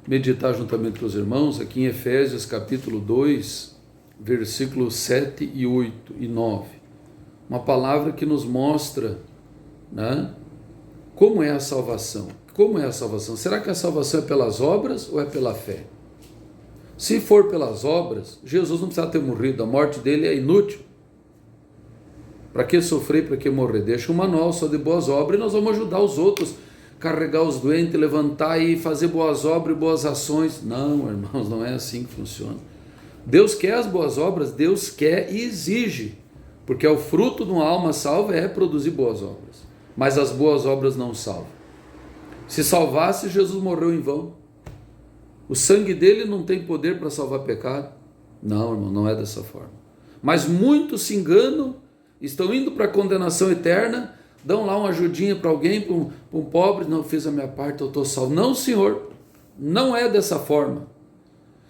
meditar juntamente com os irmãos aqui em Efésios capítulo 2, versículos 7 e 8 e 9. Uma palavra que nos mostra, né, como é a salvação. Como é a salvação? Será que a salvação é pelas obras ou é pela fé? Se for pelas obras, Jesus não precisa ter morrido, a morte dele é inútil. Para que sofrer, para que morrer? Deixa um manual só de boas obras e nós vamos ajudar os outros, carregar os doentes, levantar e fazer boas obras e boas ações. Não, irmãos, não é assim que funciona. Deus quer as boas obras, Deus quer e exige, porque é o fruto de uma alma salva é produzir boas obras, mas as boas obras não salvam. Se salvasse, Jesus morreu em vão. O sangue dele não tem poder para salvar pecado. Não, irmão, não é dessa forma. Mas muitos se enganam, estão indo para a condenação eterna, dão lá uma ajudinha para alguém, para um pobre, não, fiz a minha parte, eu estou salvo. Não, Senhor, não é dessa forma.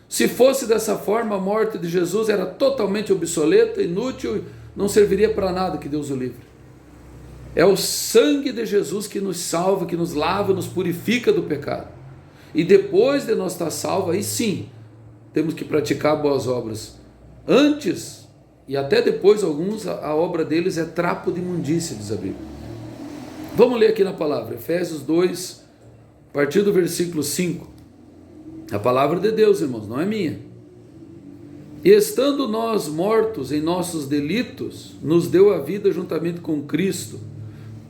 Se fosse dessa forma, a morte de Jesus era totalmente obsoleta, inútil, não serviria para nada, que Deus o livre. É o sangue de Jesus que nos salva, que nos lava, nos purifica do pecado. E depois de nós estar salvos, aí sim, temos que praticar boas obras. Antes, e até depois alguns, a obra deles é trapo de imundícia, diz a Bíblia. Vamos ler aqui na palavra, Efésios 2, a partir do versículo 5. A palavra de Deus, irmãos, não é minha. E estando nós mortos em nossos delitos, nos deu a vida juntamente com Cristo.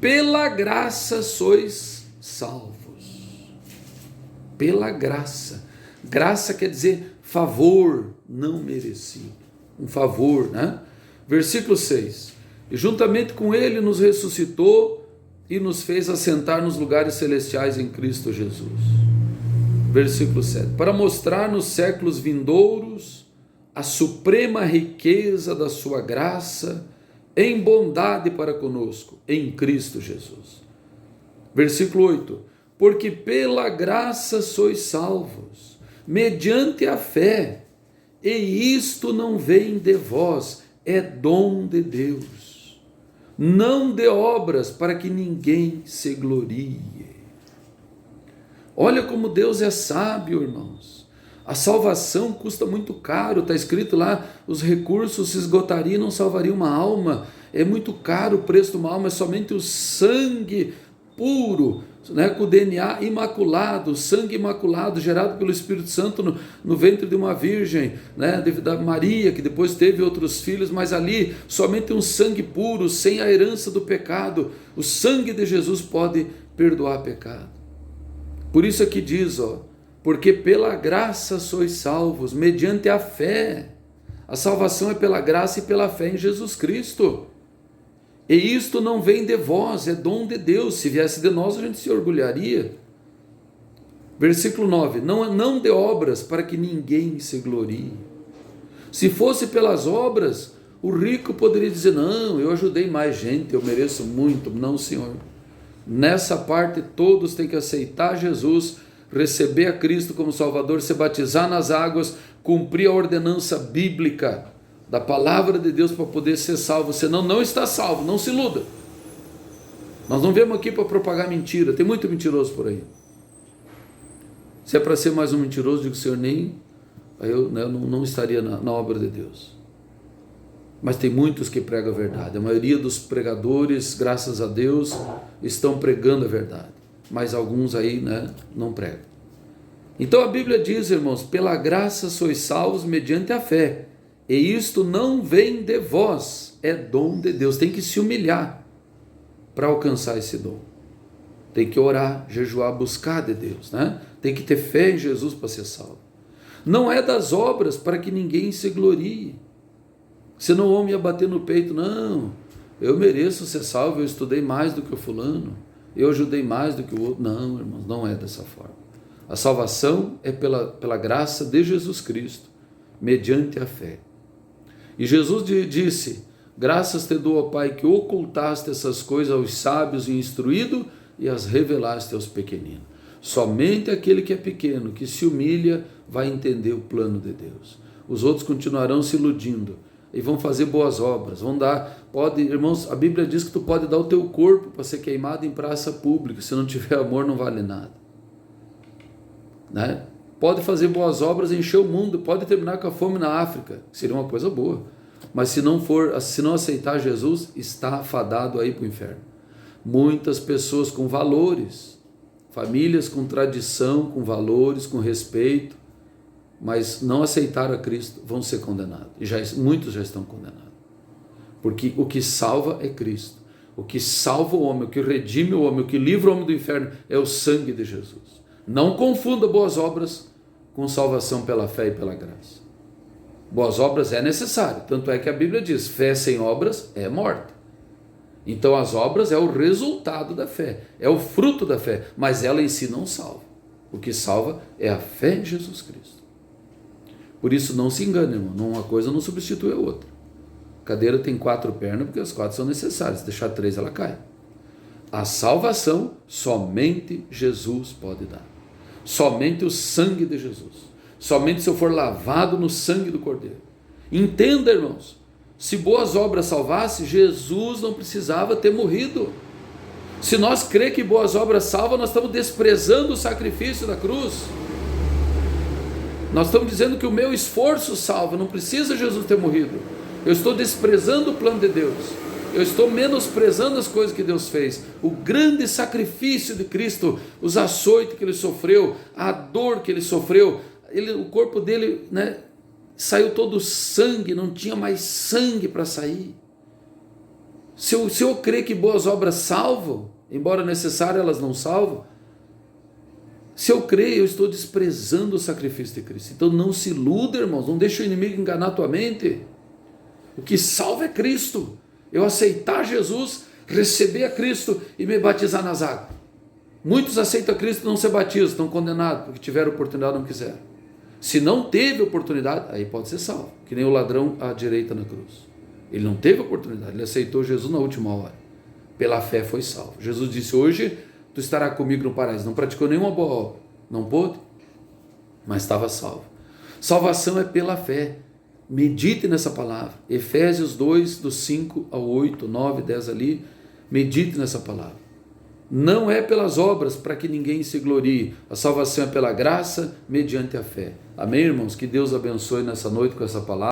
Pela graça sois salvos. Pela graça. Graça quer dizer favor não merecido. Um favor, né? Versículo 6. E juntamente com ele nos ressuscitou e nos fez assentar nos lugares celestiais em Cristo Jesus. Versículo 7. Para mostrar nos séculos vindouros a suprema riqueza da sua graça em bondade para conosco, em Cristo Jesus. Versículo 8. Porque pela graça sois salvos, mediante a fé, e isto não vem de vós, é dom de Deus, não de obras, para que ninguém se glorie. Olha como Deus é sábio, irmãos. A salvação custa muito caro, está escrito lá, os recursos se esgotariam e não salvariam uma alma. É muito caro o preço de uma alma, é somente o sangue puro, né, com o DNA imaculado, sangue imaculado, gerado pelo Espírito Santo no ventre de uma virgem, né, da Maria, que depois teve outros filhos, mas ali somente um sangue puro, sem a herança do pecado. O sangue de Jesus pode perdoar pecado. Por isso aqui diz, porque pela graça sois salvos, mediante a fé. A salvação é pela graça e pela fé em Jesus Cristo. E isto não vem de vós, é dom de Deus. Se viesse de nós, a gente se orgulharia. Versículo 9. Não de obras, para que ninguém se glorie. Se fosse pelas obras, o rico poderia dizer, não, eu ajudei mais gente, eu mereço muito. Não, Senhor. Nessa parte, todos têm que aceitar Jesus, receber a Cristo como Salvador, se batizar nas águas, cumprir a ordenança bíblica da palavra de Deus para poder ser salvo. Senão não está salvo, não se iluda. Nós não viemos aqui para propagar mentira, tem muito mentiroso por aí. Se é para ser mais um mentiroso, digo, Senhor, nem eu não estaria na obra de Deus. Mas tem muitos que pregam a verdade. A maioria dos pregadores, graças a Deus, estão pregando a verdade. Mas alguns aí, né, não pregam. Então a Bíblia diz, irmãos, pela graça sois salvos mediante a fé. E isto não vem de vós, é dom de Deus. Tem que se humilhar para alcançar esse dom. Tem que orar, jejuar, buscar de Deus, né? Tem que ter fé em Jesus para ser salvo. Não é das obras para que ninguém se glorie. Senão o homem ia bater no peito, não, eu mereço ser salvo, eu estudei mais do que o fulano, eu ajudei mais do que o outro. Não, irmãos, não é dessa forma. A salvação é pela graça de Jesus Cristo, mediante a fé. E Jesus disse, graças te dou, ó Pai, que ocultaste essas coisas aos sábios e instruídos e as revelaste aos pequeninos. Somente aquele que é pequeno, que se humilha, vai entender o plano de Deus. Os outros continuarão se iludindo e vão fazer boas obras, vão dar, irmãos, a Bíblia diz que tu pode dar o teu corpo para ser queimado em praça pública, se não tiver amor não vale nada, né? pode fazer boas obras, encher o mundo, pode terminar com a fome na África, seria uma coisa boa. Mas se não aceitar Jesus, está fadado aí para o inferno. Muitas pessoas com valores, famílias com tradição, com valores, com respeito, mas não aceitaram a Cristo, vão ser condenados. E muitos já estão condenados. Porque o que salva é Cristo. O que salva o homem, o que redime o homem, o que livra o homem do inferno é o sangue de Jesus. Não confunda boas obras com salvação pela fé e pela graça. Boas obras é necessário, tanto é que a Bíblia diz, fé sem obras é morte. Então as obras é o resultado da fé, é o fruto da fé, mas ela em si não salva. O que salva é a fé em Jesus Cristo. Por isso não se engane, irmão, uma coisa não substitui a outra. A cadeira tem 4 pernas porque as 4 são necessárias, se deixar 3 ela cai. A salvação somente Jesus pode dar. Somente o sangue de Jesus. Somente se eu for lavado no sangue do Cordeiro. Entenda, irmãos, se boas obras salvasse, Jesus não precisava ter morrido. Se nós cremos que boas obras salvam, nós estamos desprezando o sacrifício da cruz. Nós estamos dizendo que o meu esforço salva, não precisa Jesus ter morrido. Eu estou desprezando o plano de Deus. Eu estou menosprezando as coisas que Deus fez. O grande sacrifício de Cristo, os açoites que ele sofreu, a dor que ele sofreu, o corpo dele, saiu todo sangue, não tinha mais sangue para sair. Se eu crer que boas obras salvam, embora necessário elas não salvam, se eu crer, eu estou desprezando o sacrifício de Cristo. Então não se iluda, irmãos, não deixe o inimigo enganar a tua mente. O que salva é Cristo. Eu aceitar Jesus, receber a Cristo e me batizar nas águas. Muitos aceitam a Cristo e não se batizam, estão condenados, porque tiveram oportunidade e não quiseram. Se não teve oportunidade, aí pode ser salvo, que nem o ladrão à direita na cruz. Ele não teve oportunidade, ele aceitou Jesus na última hora. Pela fé foi salvo. Jesus disse, hoje tu estarás comigo no paraíso. Não praticou nenhuma boa obra, não pôde, mas estava salvo. Salvação é pela fé. Medite nessa palavra. Efésios 2, do 5 ao 8, 9, 10 ali. Medite nessa palavra. Não é pelas obras para que ninguém se glorie. A salvação é pela graça, mediante a fé. Amém, irmãos? Que Deus abençoe nessa noite com essa palavra.